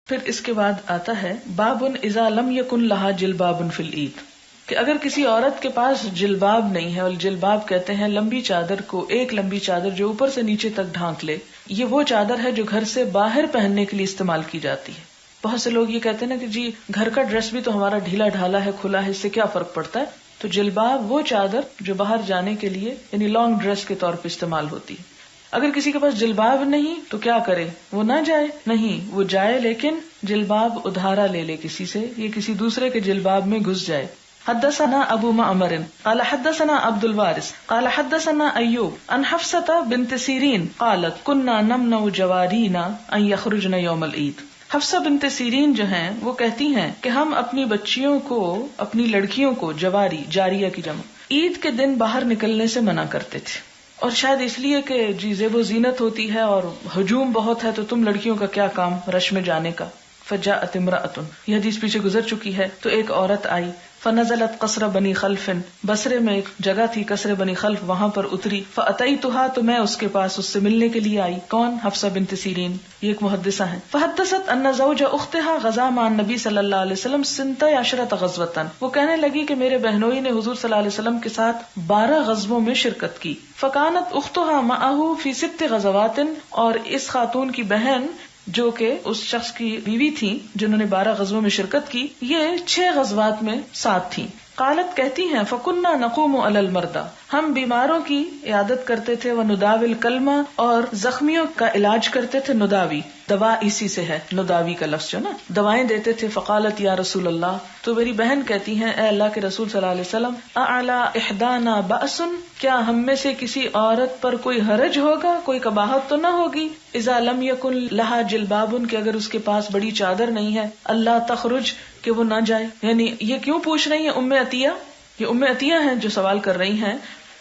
پھر اس کے بعد آتا ہے بابن اذا لم یکن لہا جلباب فی العید، کہ اگر کسی عورت کے پاس جلباب نہیں ہے، اور جلباب کہتے ہیں لمبی چادر کو، ایک لمبی چادر جو اوپر سے نیچے تک ڈھانک لے، یہ وہ چادر ہے جو گھر سے باہر پہننے کے لیے استعمال کی جاتی ہے. بہت سے لوگ یہ کہتے ہیں نا کہ جی گھر کا ڈریس بھی تو ہمارا ڈھیلا ڈھالا ہے، کھلا ہے، اس سے کیا فرق پڑتا ہے. تو جلباب وہ چادر جو باہر جانے کے لیے یعنی لانگ ڈریس کے طور پہ استعمال ہوتی ہے. اگر کسی کے پاس جلباب نہیں تو کیا کرے؟ وہ نہ جائے؟ نہیں، وہ جائے لیکن جلباب ادھارا لے لے کسی سے، یہ کسی دوسرے کے جلباب میں گھس جائے. حدثنا ابو معمر قال حدثنا عبد الوارث قال حدثنا ایوب عن حفصة بنت سیرین قالت كنا نمنع جوارینا ان يخرجن یوم العید. حفصہ بنت سیرین جو ہیں وہ کہتی ہیں کہ ہم اپنی بچیوں کو، اپنی لڑکیوں کو، جواری جاریہ کی جمع، عید کے دن باہر نکلنے سے منع کرتے تھے. اور شاید اس لیے کہ جی زیب و زینت ہوتی ہے اور ہجوم بہت ہے، تو تم لڑکیوں کا کیا کام رش میں جانے کا. فجاءت امرأۃ، یہ حدیث پیچھے گزر چکی ہے. تو ایک عورت آئی، فنزلت قصر بنی خلف، بصرے میں ایک جگہ تھی قصر بنی خلف، وہاں پر اتری. فاتیتها، تو میں اس کے پاس اس سے ملنے کے لیے آئی. کون؟ حفصہ بنت سیرین، یہ ایک محدثہ ہیں. فحدثت ان زوج اختها غزا مع النبی صلی اللہ علیہ وسلم 12 غزوۃ، وہ کہنے لگی کہ میرے بہنوئی نے حضور صلی اللہ علیہ وسلم کے ساتھ 12 غزووں میں شرکت کی. فکانت اختها معه فی 6 غزوات، اور اس خاتون کی بہن جو کہ اس شخص کی بیوی تھی جنہوں نے 12 غزووں میں شرکت کی، یہ 6 غزوات میں ساتھ تھیں. قالت، کہتی ہیں، فکنا نقوم علی المرضى، ہم بیماروں کی عیادت کرتے تھے، ونداوی الکلمہ، اور زخمیوں کا علاج کرتے تھے. نداوی دوا اسی سے ہے، نداوی کا لفظ جو نا دوائیں دیتے تھے. فقالت یا رسول اللہ، تو میری بہن کہتی ہیں اے اللہ کے رسول صلی اللہ علیہ وسلم، اعلی احدانا بأس، کیا ہم میں سے کسی عورت پر کوئی حرج ہوگا، کوئی قباحت تو نہ ہوگی، اذا لم یکن لہا جلباب، کہ اگر اس کے پاس بڑی چادر نہیں ہے، اللہ تخرج، کہ وہ نہ جائے. یعنی یہ کیوں پوچھ رہی ہیں ام عطیہ؟ یہ ام عطیہ ہیں جو سوال کر رہی ہیں،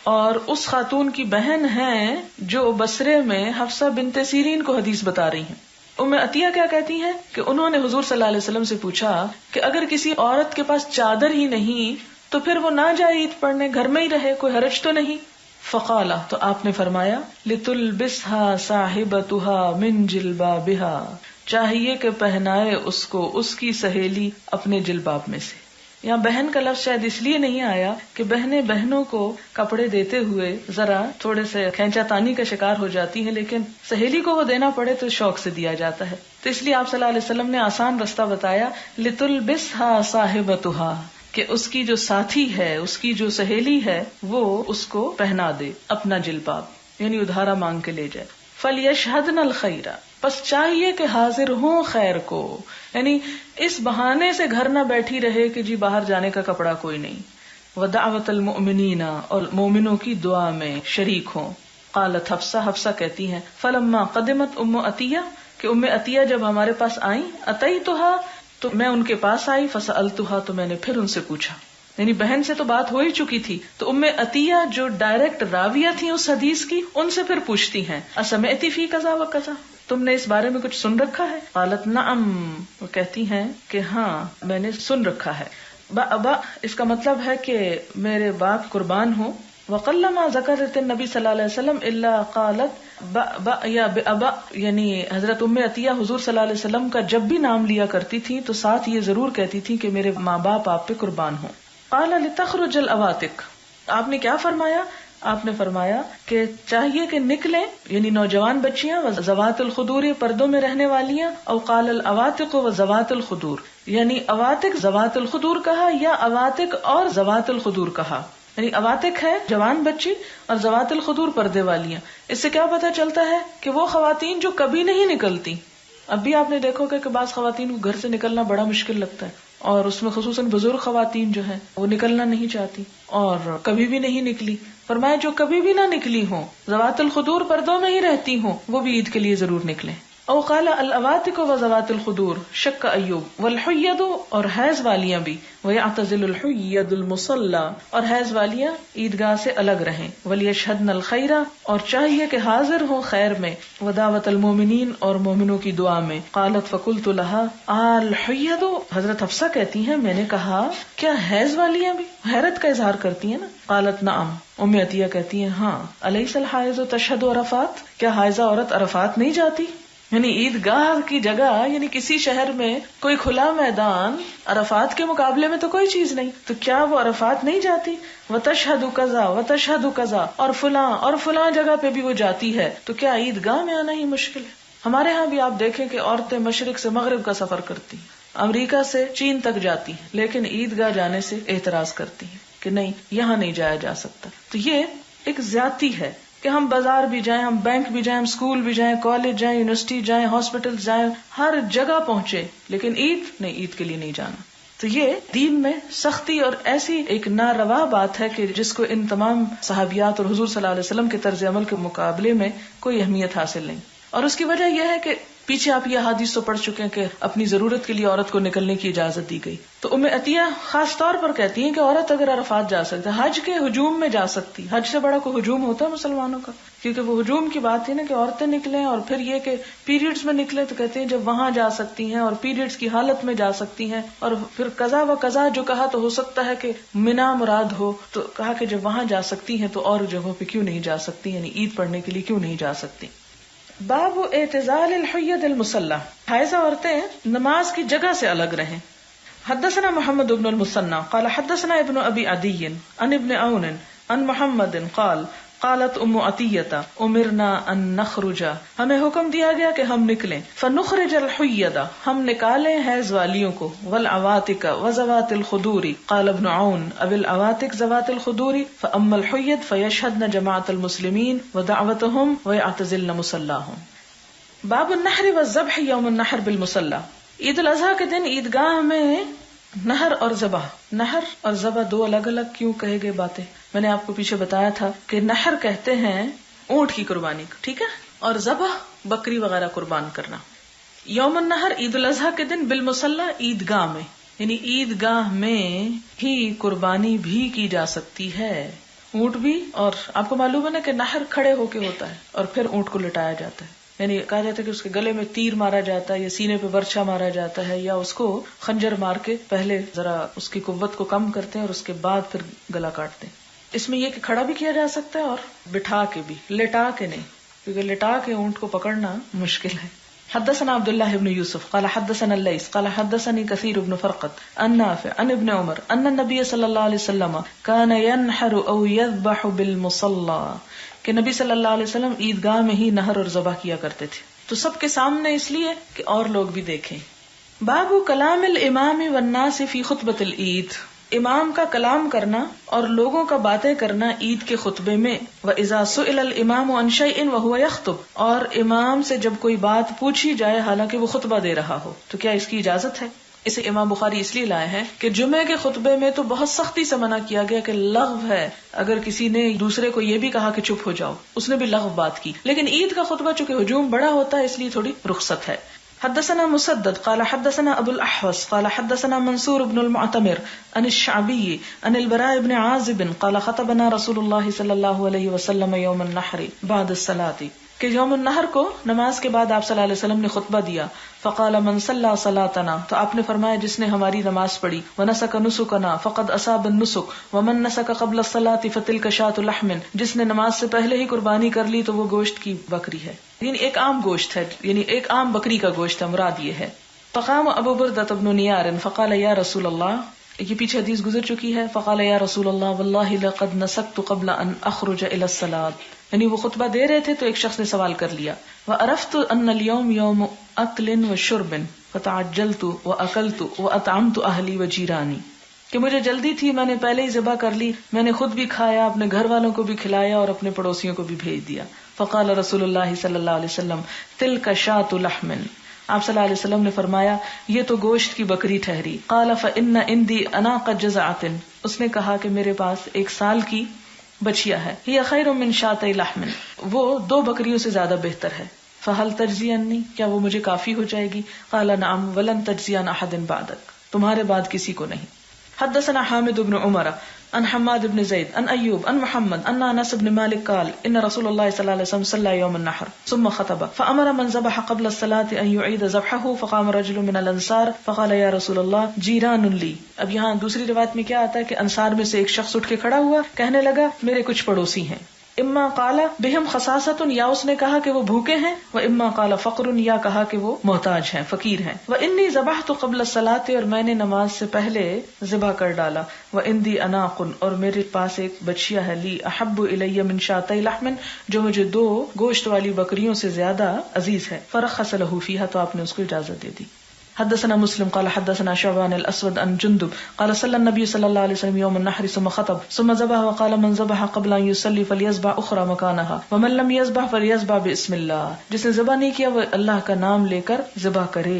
اور اس خاتون کی بہن ہیں جو بصرے میں حفصہ بنت سیرین کو حدیث بتا رہی ہیں. ام عطیہ کیا کہتی ہیں کہ انہوں نے حضور صلی اللہ علیہ وسلم سے پوچھا کہ اگر کسی عورت کے پاس چادر ہی نہیں تو پھر وہ نہ جائے عید پڑھنے، گھر میں ہی رہے، کوئی حرج تو نہیں. فقال، تو آپ نے فرمایا، لتلبسها صاحبتها من جلبابها، چاہیے کہ پہنائے اس کو اس کی سہیلی اپنے جلباب میں سے. یہاں بہن کا لفظ شاید اس لیے نہیں آیا کہ بہنیں بہنوں کو کپڑے دیتے ہوئے ذرا تھوڑے سے کھینچا تانی کا شکار ہو جاتی ہیں، لیکن سہیلی کو وہ دینا پڑے تو شوق سے دیا جاتا ہے. تو اس لیے آپ صلی اللہ علیہ وسلم نے آسان رستہ بتایا، لتلبسها صاحبتها، کہ اس کی جو ساتھی ہے، اس کی جو سہیلی ہے، وہ اس کو پہنا دے اپنا جلباب، یعنی ادھارا مانگ کے لے جائے. فلیشہدن الخیر، بس چاہیے کہ حاضر ہوں خیر کو، یعنی اس بہانے سے گھر نہ بیٹھی رہے کہ جی باہر جانے کا کپڑا کوئی نہیں. ودعوت المؤمنین، اور مومنوں کی دعا میں شریک ہوں. قالت حفصہ، حفصہ کہتی ہیں، فلما قدمت ام عطیہ، کہ ام عطیہ جب ہمارے پاس آئیں، اتیتها، تو میں ان کے پاس آئی، فسألتها، تو میں نے پھر ان سے پوچھا. یعنی بہن سے تو بات ہو ہی چکی تھی، تو ام عطیہ جو ڈائریکٹ راویہ تھی اس حدیث کی، ان سے پھر پوچھتی ہیں، اسمعتی فی کذا و کذا، تم نے اس بارے میں کچھ سن رکھا ہے؟ قالت نعم، وہ کہتی ہیں کہ ہاں میں نے سن رکھا ہے. ابا، اس کا مطلب ہے کہ میرے باپ قربان ہوں. وقلما ذکرت النبی صلی اللہ علیہ وسلم الا قالت با یا ابا، یعنی حضرت ام عطیہ حضور صلی اللہ علیہ وسلم کا جب بھی نام لیا کرتی تھی تو ساتھ یہ ضرور کہتی تھی کہ میرے ماں باپ آپ پہ قربان ہوں. قال لتخرج العواتق، آپ نے کیا فرمایا؟ آپ نے فرمایا کہ چاہیے کہ نکلیں، یعنی نوجوان بچیاں، ذوات الخدور، پردوں میں رہنے والیاں. او قال العواتق و ذوات الخدور، یعنی عواتق ذوات الخدور کہا یا عواتق اور ذوات الخدور کہا. یعنی عواتق ہے جوان بچی اور ذوات الخدور پردے والیاں. اس سے کیا پتہ چلتا ہے کہ وہ خواتین جو کبھی نہیں نکلتی. اب بھی آپ نے دیکھو کہ بعض خواتین کو گھر سے نکلنا بڑا مشکل لگتا ہے، اور اس میں خصوصاً بزرگ خواتین جو ہیں وہ نکلنا نہیں چاہتی اور کبھی بھی نہیں نکلی. فرمایا جو کبھی بھی نہ نکلی ہوں، ذوات الخدور پردوں میں ہی رہتی ہوں، وہ بھی عید کے لیے ضرور نکلیں. او قال العواتق و ذوات الخدور شک ایوب والحید، اور حیض والیاں بھی، ویعتزل الحید المصلی، اور حیض والیاں عیدگاہ سے الگ رہیں. ولیشہدن الخیر، اور چاہیے کہ حاضر ہوں خیر میں. ودعوت المومنین، اور مومنوں کی دعا میں. قالت فقلت لها الحید، حضرت حفصہ کہتی ہیں میں نے کہا کیا حیض والیاں بھی حیرت کا اظہار کرتی ہیں نا؟ قالت نعم، ام عطیہ کہتی ہیں ہاں. الیس الحائض تشہد عرفات، کیا حائضہ عورت عرفات نہیں جاتی؟ یعنی عیدگاہ کی جگہ، یعنی کسی شہر میں کوئی کھلا میدان عرفات کے مقابلے میں تو کوئی چیز نہیں، تو کیا وہ عرفات نہیں جاتی؟ وَتَشْهَدُ كَذَا وَتَشْهَدُ كَذَا، اور فلاں جگہ پہ بھی وہ جاتی ہے، تو کیا عیدگاہ میں آنا ہی مشکل ہے؟ ہمارے ہاں بھی آپ دیکھیں کہ عورتیں مشرق سے مغرب کا سفر کرتی ہیں، امریکہ سے چین تک جاتی ہیں، لیکن عیدگاہ جانے سے اعتراض کرتی ہیں کہ نہیں، یہاں نہیں جایا جا سکتا۔ تو یہ ایک زیادتی ہے کہ ہم بازار بھی جائیں، ہم بینک بھی جائیں، ہم اسکول بھی جائیں، کالج جائیں، یونیورسٹی جائیں، ہاسپٹل جائیں، ہر جگہ پہنچے، لیکن عید کے لیے نہیں جانا۔ تو یہ دین میں سختی اور ایسی ایک ناروا بات ہے کہ جس کو ان تمام صحابیات اور حضور صلی اللہ علیہ وسلم کے طرز عمل کے مقابلے میں کوئی اہمیت حاصل نہیں۔ اور اس کی وجہ یہ ہے کہ پیچھے آپ یہ حدیث تو پڑھ چکے ہیں کہ اپنی ضرورت کے لیے عورت کو نکلنے کی اجازت دی گئی۔ تو ام عطیہ خاص طور پر کہتی ہیں کہ عورت اگر عرفات جا سکتی ہے، حج کے ہجوم میں جا سکتی، حج سے بڑا کوئی ہجوم ہوتا ہے مسلمانوں کا؟ کیونکہ وہ ہجوم کی بات ہے نا کہ عورتیں نکلیں، اور پھر یہ کہ پیریڈز میں نکلے، تو کہتے ہیں جب وہاں جا سکتی ہیں اور پیریڈز کی حالت میں جا سکتی ہیں، اور پھر قضا و قضا جو کہا تو ہو سکتا ہے کہ منا مراد ہو، تو کہا کہ جب وہاں جا سکتی ہیں تو اور جگہوں پہ کیوں نہیں جا سکتی، یعنی عید پڑھنے کے لیے کیوں نہیں جا سکتی۔ باب اعتزال الحید المصلی، حائضہ عورتیں نماز کی جگہ سے الگ رہیں۔ حدثنا محمد بن المثنى قال حدثنا ابن ابی عدی عن ابن عون عن محمد قال قالت ام عطیہ امرنا ان نخرج، ہمیں حکم دیا گیا کہ ہم نکلیں، فنخرج الحید، ہم نکالیں حیض والیوں کو، والعواتق وذوات الخدور، قال ابن عون اب العواتق ذوات الخدور، فاما الحید فیشهدن جماعت المسلمین ودعوتهم ويعتزلن مصلاهم۔ باب النحر والذبح یوم النحر بالمصلی، عید الاضحیٰ کے دن عیدگاہ میں نہر اور ذبح، نہر اور ذبح دو الگ الگ کیوں کہے گئے باتیں؟ میں نے آپ کو پیچھے بتایا تھا کہ نہر کہتے ہیں اونٹ کی قربانی، ٹھیک ہے، اور ذبح بکری وغیرہ قربان کرنا۔ یوم النہر عید الاضحیٰ کے دن بالمصلی، عیدگاہ میں، یعنی عیدگاہ میں ہی قربانی بھی کی جا سکتی ہے، اونٹ بھی۔ اور آپ کو معلوم ہے نا کہ نہر کھڑے ہو کے ہوتا ہے اور پھر اونٹ کو لٹایا جاتا ہے، یعنی کہا جاتا ہے کہ اس کے گلے میں تیر مارا جاتا ہے یا سینے پہ برچھا مارا جاتا ہے، یا اس کو خنجر مار کے پہلے ذرا اس کی قوت کو کم کرتے ہیں اور اس کے بعد پھر گلا کاٹتے ہیں۔ اس میں یہ کہ کھڑا بھی کیا جا سکتا ہے اور بٹھا کے بھی، لٹا کے نہیں، کیونکہ لٹا کے اونٹ کو پکڑنا مشکل ہے۔ حدثنا عبد الله بن يوسف قال حدثنا الليث قال حدثني كثير بن فرقد عن نافع عن ابن عمر ان النبي صلى الله عليه وسلم كان ينحر او يذبح بالمصلى، کہ نبی صلی اللہ علیہ وسلم عیدگاہ میں ہی نہر اور ذبح کیا کرتے تھے، تو سب کے سامنے اس لیے کہ اور لوگ بھی دیکھیں۔ باب کلام الامام والناس فی خطبۃ العید، امام کا کلام کرنا اور لوگوں کا باتیں کرنا عید کے خطبے میں۔ وَإِذَا سُئِلَ الْإِمَامُ عَنْ شَيْءٍ وَهُوَ يَخْطُبُ، اور امام سے جب کوئی بات پوچھی جائے حالانکہ وہ خطبہ دے رہا ہو، تو کیا اس کی اجازت ہے؟ اسے امام بخاری اس لیے لائے ہیں کہ جمعے کے خطبے میں تو بہت سختی سے منع کیا گیا کہ لغو ہے، اگر کسی نے دوسرے کو یہ بھی کہا کہ چپ ہو جاؤ، اس نے بھی لغو بات کی، لیکن عید کا خطبہ چونکہ ہجوم بڑا ہوتا ہے اس لیے تھوڑی رخصت ہے۔ حدثنا مسدد قال حدثنا ابو الاحوص قال حدثنا منصور بن المعتمر عن الشعبي عن البراء بن عازب قال خطبنا رسول الله صلى الله عليه وسلم يوم النحر بعد الصلاة، کہ یوم النحر کو نماز کے بعد آپ صلی اللہ علیہ وسلم نے خطبہ دیا، فقال من صلى صلاتنا، تو آپ نے فرمایا جس نے ہماری نماز پڑھی، ونسک نسکنا فقد اصاب النسک، ومن نسک قبل الصلاة فتلك شاة لحم، جس نے نماز سے پہلے ہی قربانی کر لی تو وہ گوشت کی بکری ہے، یعنی ایک عام گوشت ہے، یعنی ایک عام بکری کا گوشت ہے، مراد یہ ہے۔ فقام ابو بردۃ بن نیار فقال یا رسول اللہ، یہ پیچھے حدیث گزر چکی ہے، فقال یا رسول اللہ واللہ لقد نسکت قبل ان اخرج الى الصلاة، یعنی وہ خطبہ دے رہے تھے تو ایک شخص نے سوال کر لیا، وعرفت ان اليوم يوم اکل وشرب فتعجلت واکلت واطعمت اہلی وجیرانی، کہ مجھے جلدی تھی، میں نے پہلے ہی ذبح کر لی، میں نے خود بھی کھایا، اپنے گھر والوں کو بھی کھلایا اور اپنے پڑوسیوں کو بھی بھیج دیا۔ فقال رسول اللہ صلی اللہ علیہ وسلم تلک شاة لحم، آپ صلی اللہ علیہ وسلم نے فرمایا یہ تو گوشت کی بکری ٹھہری۔ قال فإن عندي أناقة جزعة، اس نے کہا کہ میرے پاس 1 سال کی بچیا ہے، ہی خیر من شاة لحم، وہ 2 بکریوں سے زیادہ بہتر ہے۔ فهل تجزی عنی، کیا وہ مجھے کافی ہو جائے گی؟ قال نعم ولن تجزی عن احد بعدک، تمہارے بعد کسی کو نہیں۔ حدثنا حامد بن عمر عن حماد بن زید عن ایوب عن محمد ان انس بن مالک قال ان رسول اللہ صلی اللہ علیہ وسلم صلى يوم النحر ثم خطب فامر من ذبح قبل الصلاة ان يعيد ذبحه فقام رجل من الانصار فقال یا رسول اللہ جیران لی۔ اب یہاں دوسری روایت میں کیا آتا ہے کہ انصار میں سے ایک شخص اٹھ کے کھڑا ہوا، کہنے لگا میرے کچھ پڑوسی ہیں، اما قال بہم خصاصۃ، یا اس نے کہا کہ وہ بھوکے ہیں، و اما قال فقر، یا کہا کہ وہ محتاج ہیں، فقیر ہیں، و انی ذبحت قبل الصلاۃ، اور میں نے نماز سے پہلے ذبح کر ڈالا، و عندی اناق، اور میرے پاس ایک بچیا ہے، لی احب الی من شاتی لحم، جو مجھے 2 گوشت والی بکریوں سے زیادہ عزیز ہے، فرخص له فیہا، تو آپ نے اس کو اجازت دے دی۔ حدثنا مسلم قال حدثنا شعبان الاسود عن جندب قال صلى النبي صلى الله عليه وسلم يوم النحر ثم خطب ثم ذبح وقال من ذبح قبل ان يصلي فليذبح اخرى مكانها ومن لم يذبح فليذبح بسم الله، جس نے ذبح نہیں کیا وہ اللہ کا نام لے کر ذبح کرے۔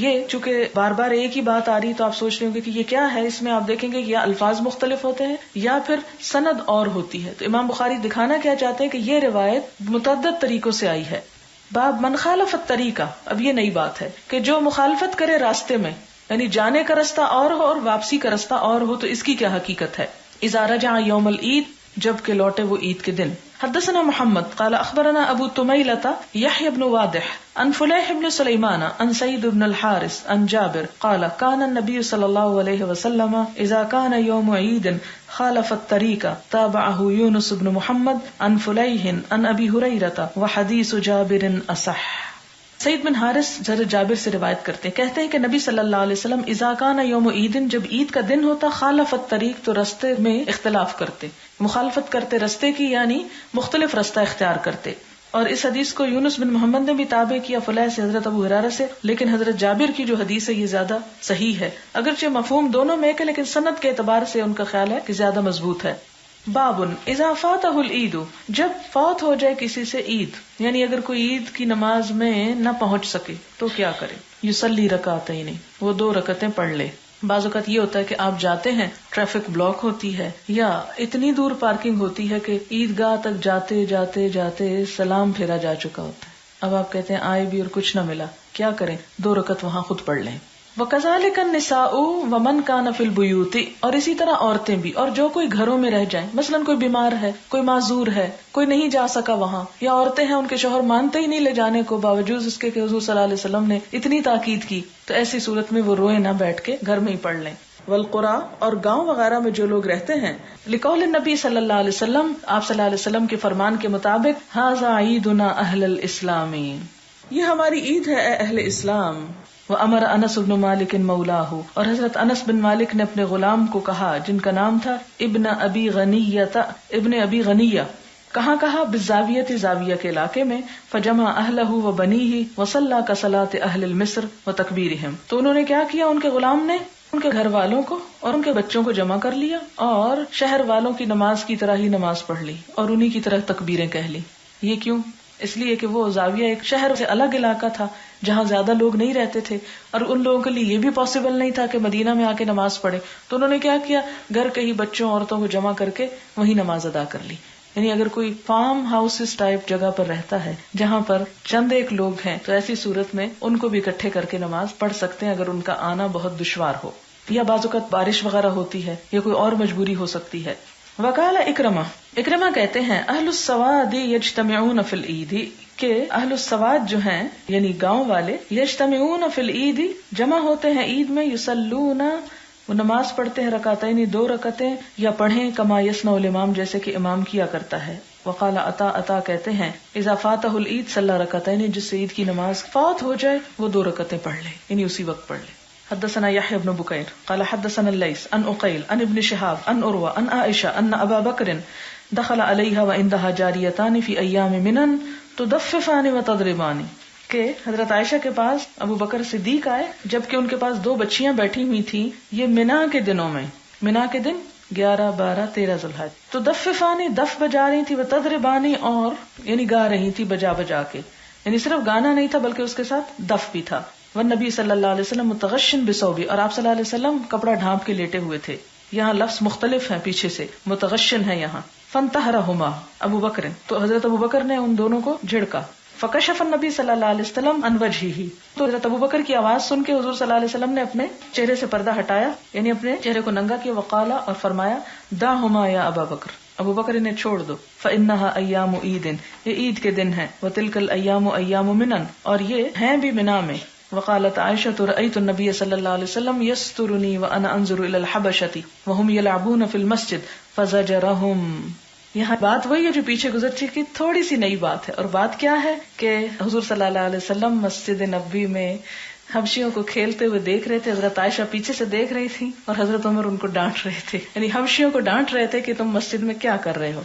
یہ چونکہ بار بار ایک ہی بات آ رہی تو آپ سوچ رہے ہوں گے کہ یہ کیا ہے، اس میں آپ دیکھیں گے یا الفاظ مختلف ہوتے ہیں یا پھر سند اور ہوتی ہے۔ تو امام بخاری دکھانا کیا چاہتے ہیں کہ یہ روایت متعدد طریقوں سے آئی ہے۔ باب من خالف الطریقہ، اب یہ نئی بات ہے کہ جو مخالفت کرے راستے میں، یعنی جانے کا رستہ اور ہو اور واپسی کا رستہ اور ہو، تو اس کی کیا حقیقت ہے۔ اذا رجع یوم العید، جب کہ لوٹے وہ عید کے دن۔ حدثنا محمد قال اخبرنا ابو تمیلۃ یحیی بن واضح عن فلیح بن سلیمان عن سعید بن الحارث عن جابر قال كان النبي صلی اللہ علیہ وسلم اذا كان يوم عید خالف الطریق تابعه یونس بن محمد عن فلیح عن ابی ہریرہ وحدیث جابر اصح۔ سعید بن حارث حضرت جابر سے روایت کرتے ہیں، کہتے ہیں کہ نبی صلی اللہ علیہ وسلم اذا کان یوم عید، جب عید کا دن ہوتا، خالف الطریق، تو رستے میں اختلاف کرتے، مخالفت کرتے رستے کی، یعنی مختلف رستہ اختیار کرتے۔ اور اس حدیث کو یونس بن محمد نے بھی تابع کیا فلیح سے، حضرت ابو ہریرہ سے، لیکن حضرت جابر کی جو حدیث ہے یہ زیادہ صحیح ہے، اگرچہ مفہوم دونوں میں ایک ہے لیکن سند کے اعتبار سے ان کا خیال ہے کہ زیادہ مضبوط ہے۔ بابن اذا فاتہ العید، جب فوت ہو جائے کسی سے عید، یعنی اگر کوئی عید کی نماز میں نہ پہنچ سکے تو کیا کرے؟ یصلی رکعتین، وہ 2 رکعتیں پڑھ لے۔ بعض اوقات یہ ہوتا ہے کہ آپ جاتے ہیں، ٹریفک بلاک ہوتی ہے یا اتنی دور پارکنگ ہوتی ہے کہ عیدگاہ تک جاتے جاتے جاتے سلام پھیرا جا چکا ہوتا ہے، اب آپ کہتے ہیں آئے بھی اور کچھ نہ ملا، کیا کریں؟ 2 رکعت وہاں خود پڑھ لیں۔ وَكَذَلِكَ النِّسَاءُ وَمَنْ كَانَ فِي الْبُيُوتِ، اور اسی طرح عورتیں بھی، اور جو کوئی گھروں میں رہ جائیں، مثلا کوئی بیمار ہے، کوئی معذور ہے، کوئی نہیں جا سکا وہاں، یا عورتیں ہیں ان کے شوہر مانتے ہی نہیں لے جانے کو، باوجود اس کے کہ حضور صلی اللہ علیہ وسلم نے اتنی تاکید کی، تو ایسی صورت میں وہ روئے نہ، بیٹھ کے گھر میں ہی پڑھ لیں۔ والقرى، اور گاؤں وغیرہ میں جو لوگ رہتے ہیں، لقول النبی صلی اللہ علیہ وسلم، آپ صلی اللہ علیہ وسلم کے فرمان کے مطابق، ھذا عیدنا اہل الاسلام، یہ ہماری عید ہے اے اہل اسلام۔ وامر انس بن مالک مولاہ، اور حضرت انس بن مالک نے اپنے غلام کو کہا جن کا نام تھا ابن ابی غنیہ، کہاں کہا؟ بالزاویۃ، زاویہ کے علاقے میں، فجمع اہلہ وبنیہ وصلی کصلاۃ اہل مصر وتکبیرہم، تو انہوں نے کیا کیا؟ ان کے غلام نے ان کے گھر والوں کو اور ان کے بچوں کو جمع کر لیا اور شہر والوں کی نماز کی طرح ہی نماز پڑھ لی اور انہی کی طرح تکبیریں کہہ لی۔ یہ کیوں؟ اس لیے کہ وہ زاویہ ایک شہر سے الگ علاقہ تھا جہاں زیادہ لوگ نہیں رہتے تھے، اور ان لوگوں کے لیے یہ بھی پاسبل نہیں تھا کہ مدینہ میں آ کے نماز پڑھے، تو انہوں نے کیا کیا؟ گھر کے ہی بچوں عورتوں کو جمع کر کے وہی نماز ادا کر لی۔ یعنی اگر کوئی فارم ہاؤسز ٹائپ جگہ پر رہتا ہے جہاں پر چند ایک لوگ ہیں، تو ایسی صورت میں ان کو بھی اکٹھے کر کے نماز پڑھ سکتے ہیں اگر ان کا آنا بہت دشوار ہو، یا بعض اوقات بارش وغیرہ ہوتی ہے یا کوئی اور مجبوری ہو سکتی ہے۔ وقال اکرمہ کہتے ہیں اہل السواد یجتمعون فی العید، کہ اہل السواد جو ہیں یعنی گاؤں والے، یجتمعون فی العید، جمع ہوتے ہیں عید میں، یصلون، وہ نماز پڑھتے ہیں، رکعتین، 2 رکعتیں، یا پڑھیں کما یصنع الامام، جیسے کہ امام کیا کرتا ہے۔ وقال عطا کہتے ہیں اذا فاتہ العید صلی رکعتین، جس سے عید کی نماز فوت ہو جائے وہ 2 رکعتیں پڑھ لے، یعنی اسی وقت پڑھ لے۔ حدثنا يحيى بن بكير قال حدثنا الليث عن عقيل عن ابن شهاب عن عروة عن عائشة أن أبا بكر دخل عليها وعندها جاريتان في أيام منن تدففان وتضربان، کہ حضرت عائشہ کے پاس ابو بکر صدیق آئے جبکہ ان کے پاس 2 بچیاں بیٹھی ہوئی تھیں، یہ منا کے دنوں میں، منا کے دن 11، 12، 13 ذوالحج، تدففان، دف بجا رہی تھی، وتضربان، اور یعنی گا رہی تھی بجا بجا کے، یعنی صرف گانا نہیں تھا بلکہ اس کے ساتھ دف بھی تھا۔ والنبی صلی اللہ علیہ وسلم متغشن بثوبہ، اور آپ صلی اللہ علیہ وسلم کپڑا ڈھانپ کے لیٹے ہوئے تھے، یہاں لفظ مختلف ہیں، پیچھے سے متغشن ہے یہاں۔ فانتہرہما ابو بکر، تو حضرت ابو بکر نے ان دونوں کو جھڑکا۔ فکشف النبی صلی اللہ علیہ وسلم عن وجہہ، تو حضرت ابو بکر کی آواز سن کے حضور صلی اللہ علیہ وسلم نے اپنے چہرے سے پردہ ہٹایا، یعنی اپنے چہرے کو ننگا کیا، وقالا، اور فرمایا دعہما یا ابا بکر، ابو بکر انہیں چھوڑ دو، فإنها ایام عید، یہ عید کے دن ہیں، وتلک الایام ایام منن، اور یہ ہیں بھی منا میں۔ وقالت عائشة رأيت النبي صلى الله عليه وسلم يسترني وأنا أنظر إلى الحبشة وهم يلعبون في المسجد فزجرهم، یہاں بات وہی ہے جو پیچھے گزر چکی، تھوڑی سی نئی بات ہے. اور بات کیا ہے کہ حضور صلی اللہ علیہ وسلم مسجد نبوی میں حبشیوں کو کھیلتے ہوئے دیکھ رہے تھے. حضرت عائشہ پیچھے سے دیکھ رہی تھی اور حضرت عمر ان کو ڈانٹ رہے تھے، یعنی حبشیوں کو ڈانٹ رہے تھے کہ تم مسجد میں کیا کر رہے ہو.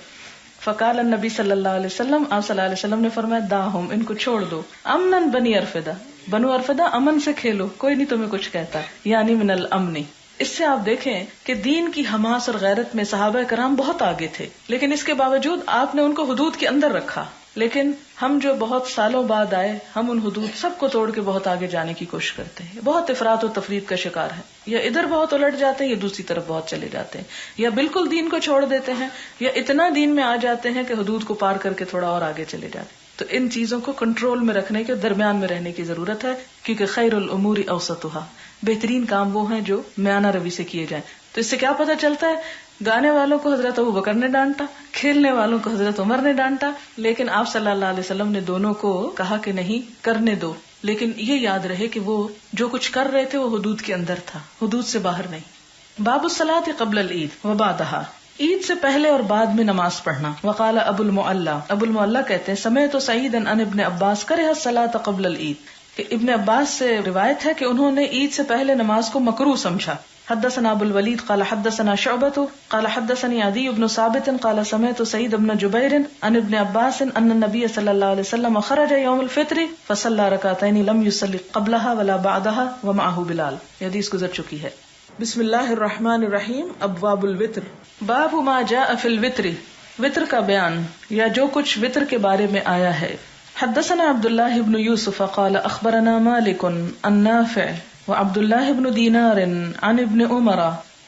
فقال النبی صلی اللہ علیہ وسلم، آپ صلی اللہ علیہ وسلم نے فرمایا داہم، ان کو چھوڑ دو. امنن بنی ارفدہ، بنو ارفدہ امن سے کھیلو، کوئی نہیں تمہیں کچھ کہتا، یعنی من الامن. اس سے آپ دیکھیں کہ دین کی حماس اور غیرت میں صحابہ کرام بہت آگے تھے، لیکن اس کے باوجود آپ نے ان کو حدود کے اندر رکھا. لیکن ہم جو بہت سالوں بعد آئے، ہم ان حدود سب کو توڑ کے بہت آگے جانے کی کوشش کرتے ہیں. بہت افراط و تفرید کا شکار ہے، یا ادھر بہت الٹ جاتے ہیں یا دوسری طرف بہت چلے جاتے ہیں، یا بالکل دین کو چھوڑ دیتے ہیں، یا اتنا دین میں آ جاتے ہیں کہ حدود کو پار کر کے تھوڑا اور آگے چلے جاتے ہیں. تو ان چیزوں کو کنٹرول میں رکھنے کے، درمیان میں رہنے کی ضرورت ہے، کیونکہ خیر الامور اوسطها، بہترین کام وہ ہیں جو میانہ روی سے کیے جائیں. تو اس سے کیا پتہ چلتا ہے؟ گانے والوں کو حضرت ابوبکر نے ڈانٹا، کھیلنے والوں کو حضرت عمر نے ڈانٹا، لیکن آپ صلی اللہ علیہ وسلم نے دونوں کو کہا کہ نہیں کرنے دو. لیکن یہ یاد رہے کہ وہ جو کچھ کر رہے تھے وہ حدود کے اندر تھا، حدود سے باہر نہیں. باب الصلاۃ قبل العید وبعدها، عید سے پہلے اور بعد میں نماز پڑھنا. وقال ابو المعلی، ابو المعلی کہتے ہیں سمعت سعیدا عن ابن عباس کرہ الصلاۃ قبل العید، کہ ابن عباس سے روایت ہے کہ انہوں نے عید سے پہلے نماز کو مکروہ سمجھا. حدثنا ابو الولید قال حدثنا شعبۃ قال حدثني عدي بن ثابت قال سمعت سعيد بن جبير عن ابن عباس ان النبي صلى الله عليه وسلم خرج يوم الفطر فصلى ركعتين لم يصلي قبلها ولا بعدها ومعه بلال. یہ حدیث گزر چکی ہے. بسم اللہ الرحمن الرحیم. ابواب الوتر. باب ما جاء في الوتر، وتر کا بیان یا جو کچھ وتر کے بارے میں آیا ہے. حدثنا عبد الله بن يوسف قال اخبرنا مالك عن نافع وعبد الله بن دينار عن ابن عمر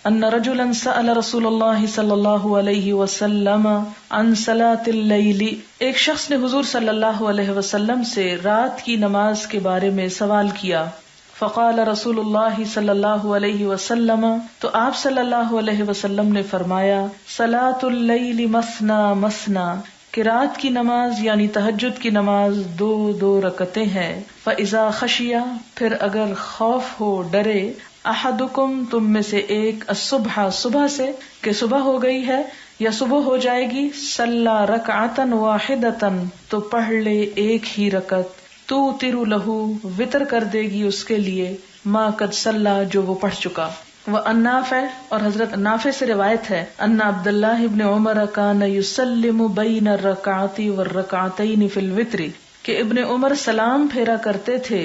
ان رجلا سأل رسول الله صلی اللہ علیہ وسلم عن صلاة الليل، ایک شخص نے حضور صلی اللہ علیہ وسلم سے رات کی نماز کے بارے میں سوال کیا. فقال رسول اللہ صلی اللہ علیہ وسلم، تو آپ صلی اللہ علیہ وسلم نے فرمایا صلاة اللیل مثنا مثنا، کہ رات کی نماز یعنی تہجد کی نماز 2 رکعتیں ہیں. فَإِذَا خَشِيَ، پھر اگر خوف ہو، ڈرے، احدکم تم میں سے ایک، الصبح صبح سے کہ صبح ہو گئی ہے یا صبح ہو جائے گی، صلی رکعتاً واحدتاً تو پڑھ لے ایک ہی رکعت، توتر لہو وتر کر دے گی اس کے لیے، ما قد صلی جو وہ پڑھ چکا. وعن نافع، اور حضرت نافع سے روایت ہے، ان عبد اللہ ابن عمر کان یسلم بین الرکعۃ والرکعتین فی الوتر، کہ ابن عمر سلام پھیرا کرتے تھے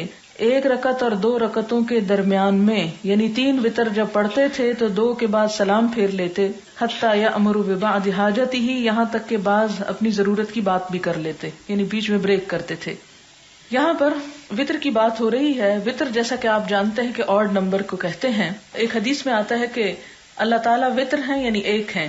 ایک رکعت اور 2 رکعتوں کے درمیان میں، یعنی 3 وتر جب پڑھتے تھے تو 2 کے بعد سلام پھیر لیتے. حتی یأمر ببعض حاجتہ، یہاں تک کہ بعض اپنی ضرورت کی بات بھی کر لیتے، یعنی بیچ میں بریک کرتے تھے. یہاں پر وتر کی بات ہو رہی ہے. وتر جیسا کہ آپ جانتے ہیں کہ آڈ نمبر کو کہتے ہیں. ایک حدیث میں آتا ہے کہ اللہ تعالیٰ وتر ہیں یعنی ایک ہیں،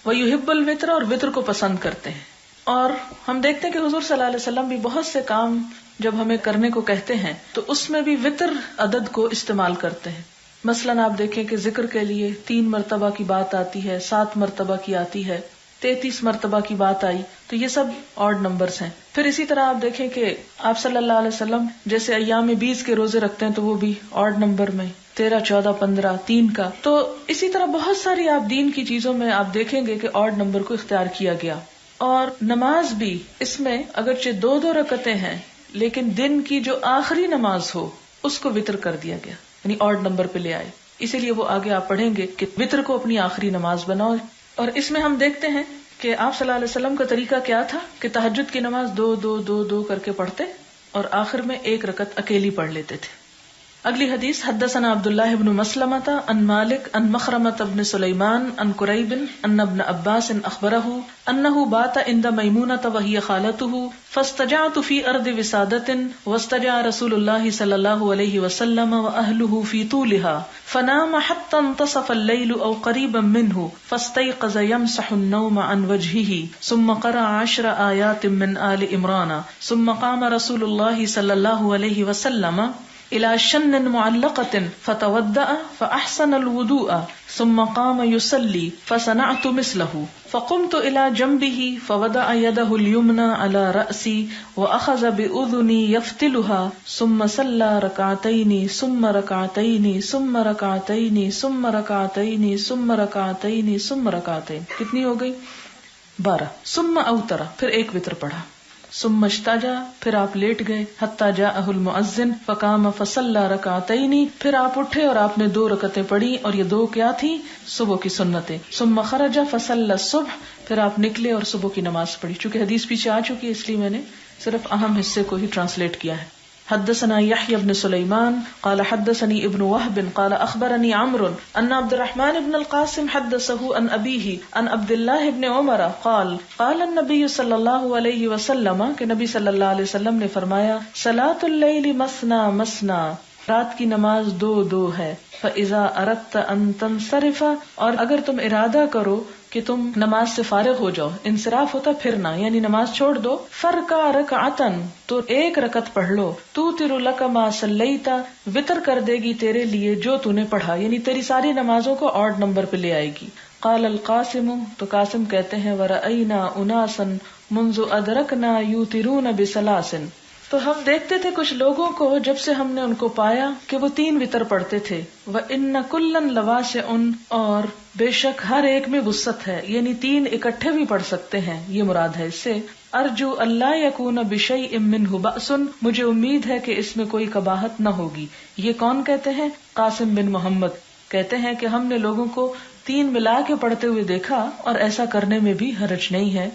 وَيُحِبُّ الْوِتْرَ، اور وتر کو پسند کرتے ہیں. اور ہم دیکھتے ہیں کہ حضور صلی اللہ علیہ وسلم بھی بہت سے کام جب ہمیں کرنے کو کہتے ہیں تو اس میں بھی وتر عدد کو استعمال کرتے ہیں. مثلاً آپ دیکھیں کہ ذکر کے لیے 3 مرتبہ کی بات آتی ہے، 7 مرتبہ کی آتی ہے، 33 مرتبہ کی بات آئی، تو یہ سب آڈ نمبرز ہیں. پھر اسی طرح آپ دیکھیں کہ آپ صلی اللہ علیہ وسلم جیسے ایام 20 کے روزے رکھتے ہیں تو وہ بھی آڈ نمبر میں، 13، 14، 15، 3 کا. تو اسی طرح بہت ساری آپ دین کی چیزوں میں آپ دیکھیں گے کہ آڈ نمبر کو اختیار کیا گیا. اور نماز بھی اس میں اگرچہ 2 رکعتیں ہیں لیکن دن کی جو آخری نماز ہو اس کو وتر کر دیا گیا، یعنی آڈ نمبر پہ لے آئے. اسی لیے وہ آگے آپ پڑھیں گے کہ وتر کو اپنی آخری نماز بناؤ. اور اس میں ہم دیکھتے ہیں کہ آپ صلی اللہ علیہ وسلم کا طریقہ کیا تھا کہ تہجد کی نماز 2 کر کے پڑھتے اور آخر میں 1 رکعت اکیلی پڑھ لیتے تھے. اگلی حدیث حدثنا عبداللہ بن مسلمۃ عن مالک عن مخرمۃ بن سلیمان عن قریب ان ابن عباس اخبرہ انہ بات عند میمونۃ وہی خالتہ فاستجعت فی ارض وسادۃ واستجع رسول اللہ صلی اللہ علیہ وسلم واہلہ فی طولها فنام حتى انتصف الليل او قریبا منہ فاستيقظ يمسح النوم عن وجهه ثم قرأ 10 آیات من آل عمران ثم قام رسول اللہ صلی اللہ علیہ وسلم الى شن معلقة فتودأ فأحسن الوضوء ثم قام يصلي فصنعت مثله فقمت الى جنبه فوضع يده اليمنى على رأسي واخذ بأذني يفتلها ثم صلى ركعتين ثم ركعتين ثم ركعتين ثم ركعتين ثم ركعتين ثم ركعتين. کتنی ہو گئی؟ 12. ثم اوتر، پھر ایک وتر پڑھا. ثم اجتجا، پھر آپ لیٹ گئے. حتی جاءہ المؤذن فقام فصلی رکعتین، پھر آپ اٹھے اور آپ نے 2 رکعتیں پڑھی، اور یہ 2 کیا تھی؟ صبح کی سنتیں. ثم خرج فصلی الصبح، پھر آپ نکلے اور صبح کی نماز پڑھی. چونکہ حدیث پیچھے آ چکی ہے اس لیے میں نے صرف اہم حصے کو ہی ٹرانسلیٹ کیا ہے. حدثنا يحيى بن سليمان قال حدثني ابن وهب قال اخبرني عمرو ان عبد الرحمن بن القاسم حدثه عن ابيه عن عبد الله بن عمر قال قال النبي صلى الله عليه وسلم کہ نبی صلی اللہ علیہ وسلم نے فرمایا صلاة الليل مثنى مثنى، رات کی نماز 2 ہے. فَإِذَا أَرَدْتَ أَن تَنْصَرِفَ، اور اگر تم ارادہ کرو کہ تم نماز سے فارغ ہو جاؤ، انصراف ہوتا پھرنا یعنی نماز چھوڑ دو. فَرْكَعْ رَكْعَةً، تو 1 رکعت پڑھ لو. تُوتِرُ لَكَ مَا صَلَّيْتَ، وتر کر دے گی تیرے لیے جو تو نے پڑھا، یعنی تیری ساری نمازوں کو آڈ نمبر پہ لے آئے گی. قال القاسم، تو قاسم کہتے ہیں وَرَأَيْنَا أُنَاسًا مُنْذُ أَدْرَكْنَا يُوتِرُونَ بِثَلَاثٍ، تو ہم دیکھتے تھے کچھ لوگوں کو جب سے ہم نے ان کو پایا کہ وہ 3 وتر پڑھتے تھے. وَإِنَّ كُلًّا لَوَاسِعٌ، اور بے شک ہر ایک میں وسعت ہے، یعنی 3 اکٹھے بھی پڑھ سکتے ہیں، یہ مراد ہے اس سے. ارجو اللہ یکون بشیء منہ بأس، مجھے امید ہے کہ اس میں کوئی قباحت نہ ہوگی. یہ کون کہتے ہیں؟ قاسم بن محمد کہتے ہیں کہ ہم نے لوگوں کو 3 ملا کے پڑھتے ہوئے دیکھا اور ایسا کرنے میں بھی حرج نہیں ہے،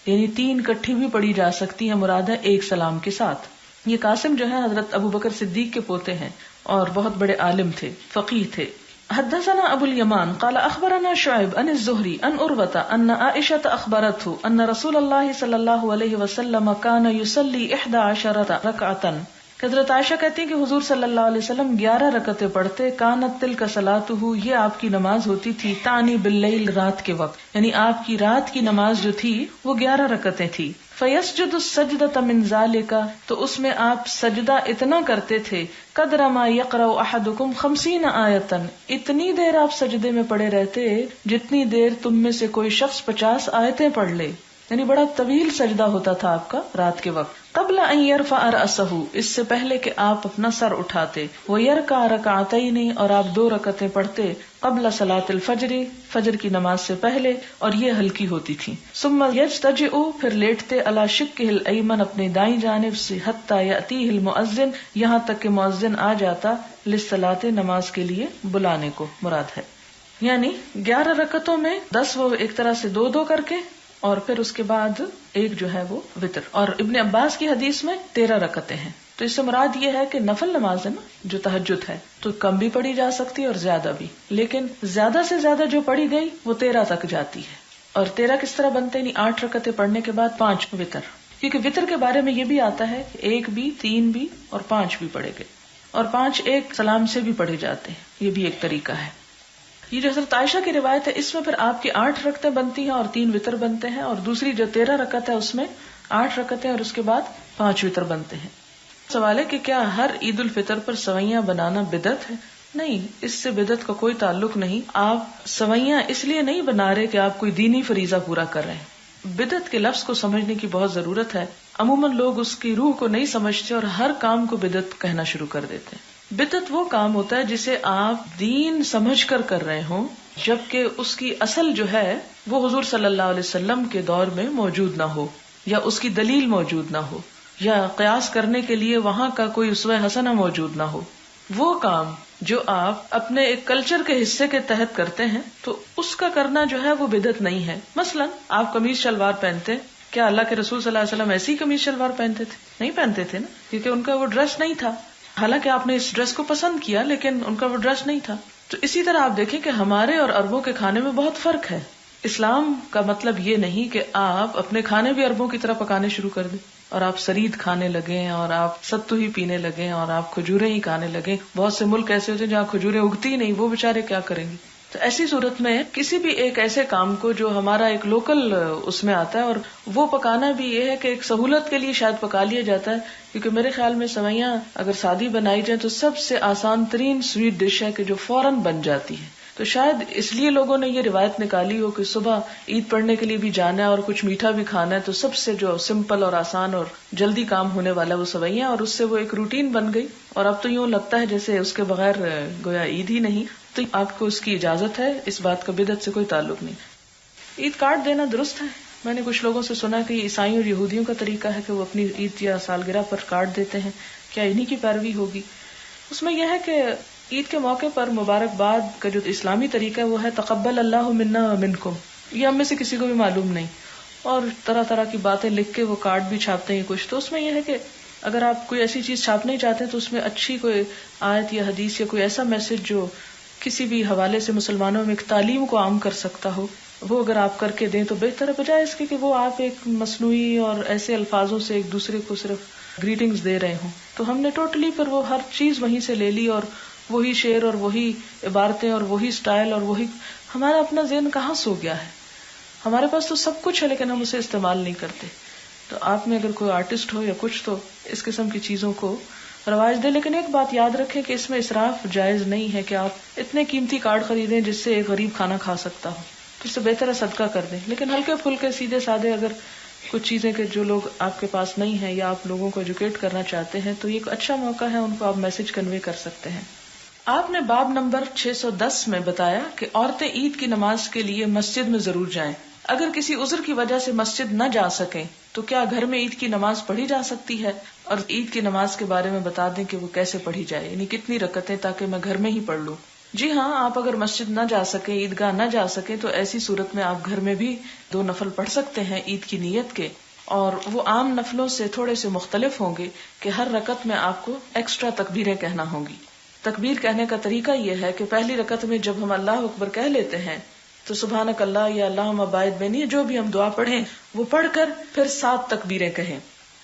یعنی 3 کٹھی بھی پڑھی جا سکتی ہے، مراد ہے 1 سلام کے ساتھ. یہ قاسم جو ہے حضرت ابو بکر صدیق کے پوتے ہیں اور بہت بڑے عالم تھے، فقیہ تھے. حدثنا ابو الیمان قال اخبرنا شعیب عن الزہری عن عروة ان عائشة اخبرته ان رسول اللہ صلی اللہ علیہ وسلم كان يصلي 11 رکعة، حضرت عائشہ کہتی ہیں کہ حضور صلی اللہ علیہ وسلم 11 رکعتیں پڑھتے. کانت تلک صلاته، یہ آپ کی نماز ہوتی تھی. تانی باللیل، رات کے وقت، یعنی آپ کی رات کی نماز جو تھی وہ 11 رکعتیں تھی. فیسجد السجدۃ من ذالک، تو اس میں آپ سجدہ اتنا کرتے تھے. قدر ما یقرأ احدکم 50 آیۃ، اتنی دیر آپ سجدے میں پڑے رہتے جتنی دیر تم میں سے کوئی شخص 50 آیتیں پڑھ لے، یعنی بڑا طویل سجدہ ہوتا تھا آپ کا رات کے وقت. قبل ان يرفع رأسه، اس سے پہلے کہ آپ اپنا سر اٹھاتے. ويركع ركعتين، اور آپ 2 رکعتیں پڑھتے. قبل صلاة الفجر، فجر کی نماز سے پہلے، اور یہ ہلکی ہوتی تھی. ثم يضطجع، پھر لیٹتے. على شقه الأيمن، اپنے دائیں جانب سے. حتى يأتيه المؤذن، یہاں تک کہ مؤذن آ جاتا. للصلاة، نماز کے لیے بلانے کو مراد ہے. یعنی 11 رکعتوں میں 10 وہ ایک طرح سے 2 کر کے، اور پھر اس کے بعد ایک جو ہے وہ وتر. اور ابن عباس کی حدیث میں 13 رکعتیں ہیں. تو اس سے مراد یہ ہے کہ نفل نماز ہے نا، جو تہجد ہے، تو کم بھی پڑھی جا سکتی ہے اور زیادہ بھی، لیکن زیادہ سے زیادہ جو پڑھی گئی وہ 13 تک جاتی ہے. اور 13 کس طرح بنتے ہیں؟ 8 رکعتیں پڑھنے کے بعد 5 وتر، کیونکہ وتر کے بارے میں یہ بھی آتا ہے 1 بھی، 3 بھی اور 5 بھی پڑھے گئے، اور 5 ایک سلام سے بھی پڑھے جاتے ہیں. یہ بھی ایک طریقہ ہے. یہ جو حضرت عائشہ کی روایت ہے اس میں پھر آپ کی 8 رکعتیں بنتی ہیں اور 3 وتر بنتے ہیں، اور دوسری جو 13 رکعت ہے اس میں 8 رکعتیں اور اس کے بعد 5 وتر بنتے ہیں. سوال ہے کہ کیا ہر عید الفطر پر سوئیاں بنانا بدعت ہے؟ نہیں، اس سے بدعت کا کوئی تعلق نہیں. آپ سوئیاں اس لیے نہیں بنا رہے کہ آپ کوئی دینی فریضہ پورا کر رہے ہیں. بدعت کے لفظ کو سمجھنے کی بہت ضرورت ہے. عموماً لوگ اس کی روح کو نہیں سمجھتے اور ہر کام کو بدعت کہنا شروع کر دیتے ہیں. بدعت وہ کام ہوتا ہے جسے آپ دین سمجھ کر رہے ہوں، جبکہ اس کی اصل جو ہے وہ حضور صلی اللہ علیہ وسلم کے دور میں موجود نہ ہو، یا اس کی دلیل موجود نہ ہو، یا قیاس کرنے کے لیے وہاں کا کوئی اسوہ حسنہ موجود نہ ہو. وہ کام جو آپ اپنے ایک کلچر کے حصے کے تحت کرتے ہیں تو اس کا کرنا جو ہے وہ بدعت نہیں ہے. مثلا آپ قمیض شلوار پہنتے، کیا اللہ کے رسول صلی اللہ علیہ وسلم ایسی قمیض شلوار پہنتے تھے؟ نہیں پہنتے تھے نا، کیونکہ ان کا وہ ڈریس نہیں تھا. حالانکہ آپ نے اس ڈریس کو پسند کیا لیکن ان کا وہ ڈریس نہیں تھا. تو اسی طرح آپ دیکھیں کہ ہمارے اور عربوں کے کھانے میں بہت فرق ہے. اسلام کا مطلب یہ نہیں کہ آپ اپنے کھانے بھی عربوں کی طرح پکانے شروع کر دیں اور آپ سرید کھانے لگیں اور آپ ستو ہی پینے لگیں اور آپ کھجوریں ہی کھانے لگیں. بہت سے ملک ایسے ہوتے ہیں جہاں کھجوریں اگتی ہی نہیں، وہ بیچارے کیا کریں گے؟ تو ایسی صورت میں کسی بھی ایک ایسے کام کو جو ہمارا ایک لوکل اس میں آتا ہے، اور وہ پکانا بھی یہ ہے کہ ایک سہولت کے لیے شاید پکا لیا جاتا ہے، کیونکہ میرے خیال میں سوئیاں اگر سادی بنائی جائیں تو سب سے آسان ترین سویٹ ڈش ہے کہ جو فوراً بن جاتی ہے. تو شاید اس لیے لوگوں نے یہ روایت نکالی ہو کہ صبح عید پڑھنے کے لیے بھی جانا ہے اور کچھ میٹھا بھی کھانا ہے، تو سب سے جو سمپل اور آسان اور جلدی کام ہونے والا وہ سوئیاں، اور اس سے وہ ایک روٹین بن گئی. اور اب تو یوں لگتا ہے جیسے اس کے بغیر گویا عید ہی نہیں. تو آپ کو اس کی اجازت ہے، اس بات کا بدعت سے کوئی تعلق نہیں. عید کارڈ دینا درست ہے، میں نے کچھ لوگوں سے سنا کہ یہ عیسائیوں اور یہودیوں کا طریقہ ہے کہ وہ اپنی عید یا سالگرہ پر کارڈ دیتے ہیں، کیا انہی کی پیروی ہوگی؟ اس میں یہ ہے کہ عید کے موقع پر مبارکباد کا جو اسلامی طریقہ ہے وہ ہے تقبل اللہ منا و منکم، یہ ہم میں سے کسی کو بھی معلوم نہیں، اور طرح طرح کی باتیں لکھ کے وہ کارڈ بھی چھاپتے ہیں کچھ. تو اس میں یہ ہے کہ اگر آپ کوئی ایسی چیز چھاپنا ہی چاہتے ہیں تو اس میں اچھی کوئی آیت یا حدیث یا کوئی ایسا میسج جو کسی بھی حوالے سے مسلمانوں میں ایک تعلیم کو عام کر سکتا ہو، وہ اگر آپ کر کے دیں تو بہتر ہے، بجائے اس کے کہ وہ آپ ایک مصنوعی اور ایسے الفاظوں سے ایک دوسرے کو صرف گریٹنگز دے رہے ہوں. تو ہم نے ٹوٹلی پھر وہ ہر چیز وہیں سے لے لی، اور وہی شعر اور وہی عبارتیں اور وہی سٹائل اور وہی، ہمارا اپنا ذہن کہاں سو گیا ہے؟ ہمارے پاس تو سب کچھ ہے لیکن ہم اسے استعمال نہیں کرتے. تو آپ میں اگر کوئی آرٹسٹ ہو یا کچھ تو اس قسم کی چیزوں کو رواج دے، لیکن ایک بات یاد رکھیں کہ اس میں اسراف جائز نہیں ہے کہ آپ اتنے قیمتی کارڈ خریدیں جس سے ایک غریب کھانا کھا سکتا ہو، تو اس سے بہتر ہے صدقہ کر دیں. لیکن ہلکے پھلکے سیدھے سادے اگر کچھ چیزیں کہ جو لوگ آپ کے پاس نہیں ہیں یا آپ لوگوں کو ایجوکیٹ کرنا چاہتے ہیں تو یہ ایک اچھا موقع ہے، ان کو آپ میسج کنوے کر سکتے ہیں. آپ نے باب نمبر 610 میں بتایا کہ عورتیں عید کی نماز کے لیے مسجد میں ضرور جائیں. اگر کسی عذر کی وجہ سے مسجد نہ جا سکیں تو کیا گھر میں عید کی نماز پڑھی جا سکتی ہے؟ اور عید کی نماز کے بارے میں بتا دیں کہ وہ کیسے پڑھی جائے، یعنی کتنی رکعتیں، تاکہ میں گھر میں ہی پڑھ لوں. جی ہاں، آپ اگر مسجد نہ جا سکیں، عیدگاہ نہ جا سکیں تو ایسی صورت میں آپ گھر میں بھی 2 نفل پڑھ سکتے ہیں عید کی نیت کے، اور وہ عام نفلوں سے تھوڑے سے مختلف ہوں گے کہ ہر رکعت میں آپ کو ایکسٹرا تکبیریں کہنا ہوں گی. تکبیر کہنے کا طریقہ یہ ہے کہ پہلی رکعت میں جب ہم اللہ اکبر کہہ لیتے ہیں تو سبحانک اللہ یا اللہم باعث بینی جو بھی ہم دعا پڑھیں وہ پڑھ کر پھر 7 تکبیریں کہیں،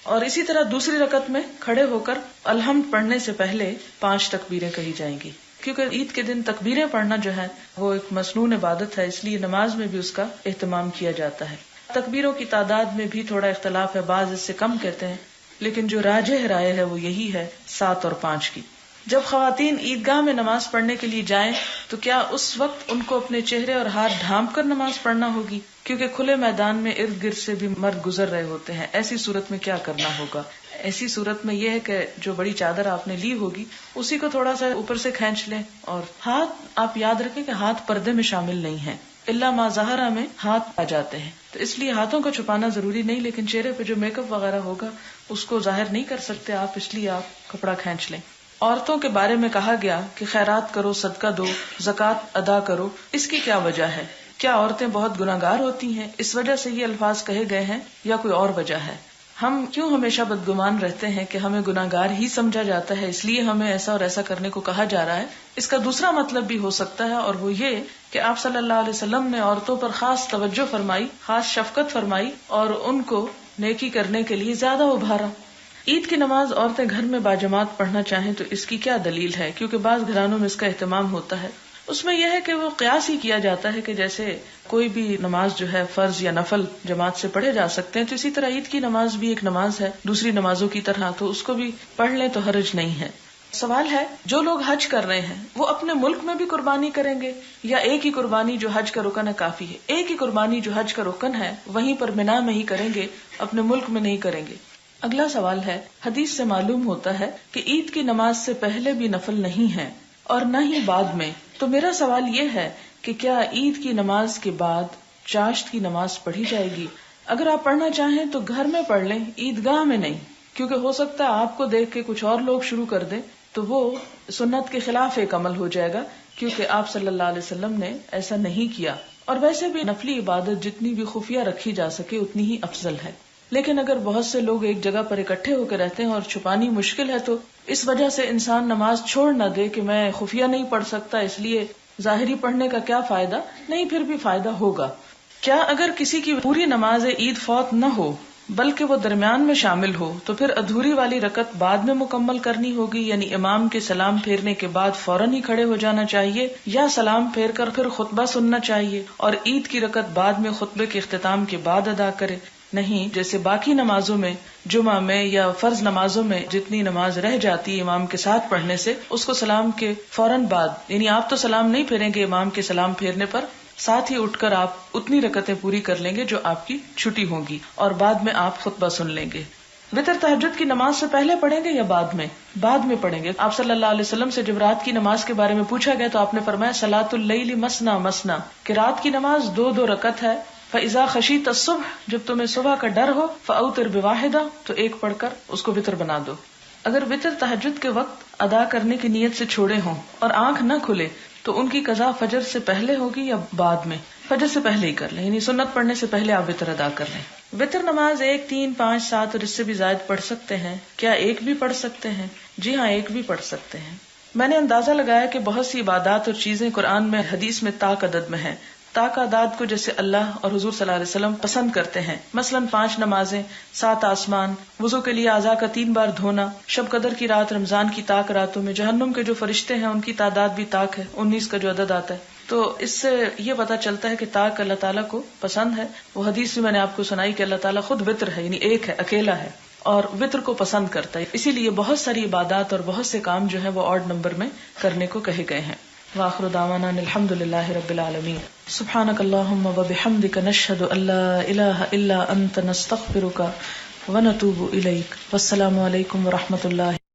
اور اسی طرح دوسری رکعت میں کھڑے ہو کر الحمد پڑھنے سے پہلے 5 تکبیریں کہی جائیں گی. کیونکہ عید کے دن تکبیریں پڑھنا جو ہے وہ ایک مسنون عبادت ہے، اس لیے نماز میں بھی اس کا اہتمام کیا جاتا ہے. تکبیروں کی تعداد میں بھی تھوڑا اختلاف ہے، بعض اس سے کم کہتے ہیں، لیکن جو راجح رائے ہے وہ یہی ہے 7 اور 5 کی. جب خواتین عیدگاہ میں نماز پڑھنے کے لیے جائیں تو کیا اس وقت ان کو اپنے چہرے اور ہاتھ ڈھانپ کر نماز پڑھنا ہوگی؟ کیونکہ کھلے میدان میں ارد گرد سے بھی مرد گزر رہے ہوتے ہیں، ایسی صورت میں کیا کرنا ہوگا؟ ایسی صورت میں یہ ہے کہ جو بڑی چادر آپ نے لی ہوگی اسی کو تھوڑا سا اوپر سے کھینچ لیں، اور ہاتھ آپ یاد رکھیں کہ ہاتھ پردے میں شامل نہیں ہیں، الا ما ظاہرہ میں ہاتھ آ جاتے ہیں، تو اس لیے ہاتھوں کو چھپانا ضروری نہیں، لیکن چہرے پہ جو میک اپ وغیرہ ہوگا اس کو ظاہر نہیں کر سکتے آپ، اس لیے آپ کپڑا کھینچ لیں. عورتوں کے بارے میں کہا گیا کہ خیرات کرو، صدقہ دو، زکوٰۃ ادا کرو، اس کی کیا وجہ ہے؟ کیا عورتیں بہت گناہگار ہوتی ہیں اس وجہ سے یہ الفاظ کہے گئے ہیں یا کوئی اور وجہ ہے؟ ہم کیوں ہمیشہ بدگمان رہتے ہیں کہ ہمیں گناہگار ہی سمجھا جاتا ہے، اس لیے ہمیں ایسا اور ایسا کرنے کو کہا جا رہا ہے؟ اس کا دوسرا مطلب بھی ہو سکتا ہے، اور وہ یہ کہ آپ صلی اللہ علیہ وسلم نے عورتوں پر خاص توجہ فرمائی، خاص شفقت فرمائی، اور ان کو نیکی کرنے کے لیے زیادہ ابھارا. عید کی نماز عورتیں گھر میں باجماعت پڑھنا چاہیں تو اس کی کیا دلیل ہے؟ کیونکہ بعض گھرانوں میں اس کا اہتمام ہوتا ہے. اس میں یہ ہے کہ وہ قیاس ہی کیا جاتا ہے کہ جیسے کوئی بھی نماز جو ہے فرض یا نفل جماعت سے پڑھے جا سکتے ہیں، تو اسی طرح عید کی نماز بھی ایک نماز ہے دوسری نمازوں کی طرح، تو اس کو بھی پڑھ لیں تو حرج نہیں ہے. سوال ہے، جو لوگ حج کر رہے ہیں وہ اپنے ملک میں بھی قربانی کریں گے یا ایک ہی قربانی جو حج کا رکن ہے کافی ہے؟ ایک ہی قربانی جو حج کا رکن ہے وہیں پر مینا میں ہی کریں گے، اپنے ملک میں نہیں کریں گے. اگلا سوال ہے، حدیث سے معلوم ہوتا ہے کہ عید کی نماز سے پہلے بھی نفل نہیں ہے اور نہ ہی بعد میں، تو میرا سوال یہ ہے کہ کیا عید کی نماز کے بعد چاشت کی نماز پڑھی جائے گی؟ اگر آپ پڑھنا چاہیں تو گھر میں پڑھ لیں، عیدگاہ میں نہیں، کیونکہ ہو سکتا ہے آپ کو دیکھ کے کچھ اور لوگ شروع کر دیں تو وہ سنت کے خلاف ایک عمل ہو جائے گا، کیونکہ آپ صلی اللہ علیہ وسلم نے ایسا نہیں کیا. اور ویسے بھی نفلی عبادت جتنی بھی خفیہ رکھی جا سکے اتنی ہی افضل ہے. لیکن اگر بہت سے لوگ ایک جگہ پر اکٹھے ہو کے رہتے ہیں اور چھپانی مشکل ہے تو اس وجہ سے انسان نماز چھوڑ نہ دے کہ میں خفیہ نہیں پڑھ سکتا اس لیے ظاہری پڑھنے کا کیا فائدہ؟ نہیں، پھر بھی فائدہ ہوگا. کیا اگر کسی کی پوری نماز عید فوت نہ ہو بلکہ وہ درمیان میں شامل ہو تو پھر ادھوری والی رکعت بعد میں مکمل کرنی ہوگی، یعنی امام کے سلام پھیرنے کے بعد فوراً ہی کھڑے ہو جانا چاہیے، یا سلام پھیر کر پھر خطبہ سننا چاہیے اور عید کی رکعت بعد میں خطبے کے اختتام کے بعد ادا کرے؟ نہیں، جیسے باقی نمازوں میں، جمعہ میں یا فرض نمازوں میں جتنی نماز رہ جاتی ہے امام کے ساتھ پڑھنے سے، اس کو سلام کے فوراً بعد، یعنی آپ تو سلام نہیں پھیریں گے امام کے سلام پھیرنے پر، ساتھ ہی اٹھ کر آپ اتنی رکعتیں پوری کر لیں گے جو آپ کی چھٹی ہوں گی، اور بعد میں آپ خطبہ سن لیں گے. وتر تہجد کی نماز سے پہلے پڑھیں گے یا بعد میں؟ بعد میں پڑھیں گے. آپ صلی اللہ علیہ وسلم سے جب رات کی نماز کے بارے میں پوچھا گیا تو آپ نے فرمایا صلاۃ اللیل مثنی مثنی، کہ رات کی نماز 2 رکعت ہے فَإِذَا خَشِيتَ الصُّبْحَ جب تمہیں صبح کا ڈر ہو فَأَوْتِرْ بِوَاحِدَةٍ تو ایک پڑھ کر اس کو وتر بنا دو. اگر وتر تہجد کے وقت ادا کرنے کی نیت سے چھوڑے ہوں اور آنکھ نہ کھلے تو ان کی قضا فجر سے پہلے ہوگی یا بعد میں؟ فجر سے پہلے ہی کر لیں، یعنی سنت پڑھنے سے پہلے آپ وتر ادا کر لیں. وتر نماز 1، 3، 5، 7 اور اس سے بھی زائد پڑھ سکتے ہیں. کیا ایک بھی پڑھ سکتے ہیں؟ جی ہاں، ایک بھی پڑھ سکتے ہیں. میں نے اندازہ لگایا کہ بہت سی عبادات اور چیزیں قرآن میں حدیث میں طاق عدد میں ہیں. طاق اعداد کو جیسے اللہ اور حضور صلی اللہ علیہ وسلم پسند کرتے ہیں، مثلا 5 نمازیں، 7 آسمان، وضو کے لیے اعضاء کا 3 بار دھونا، شب قدر کی رات رمضان کی طاق راتوں میں، جہنم کے جو فرشتے ہیں ان کی تعداد بھی طاق ہے، 19 کا جو عدد آتا ہے. تو اس سے یہ پتا چلتا ہے کہ طاق اللہ تعالیٰ کو پسند ہے. وہ حدیث بھی میں نے آپ کو سنائی کہ اللہ تعالیٰ خود وتر ہے، یعنی ایک ہے، اکیلا ہے اور وتر کو پسند کرتا ہے. اسی لیے بہت ساری عبادات اور بہت سے کام جو ہے وہ آڈ نمبر میں کرنے کو کہے گئے ہیں. وآخر دعوانا الحمد للہ رب العالمین. سبحانک اللہم وبحمدک نشہد ان لا الہ الا انت نستغفرک ونتوب الیک. والسلام علیکم ورحمۃ اللہ.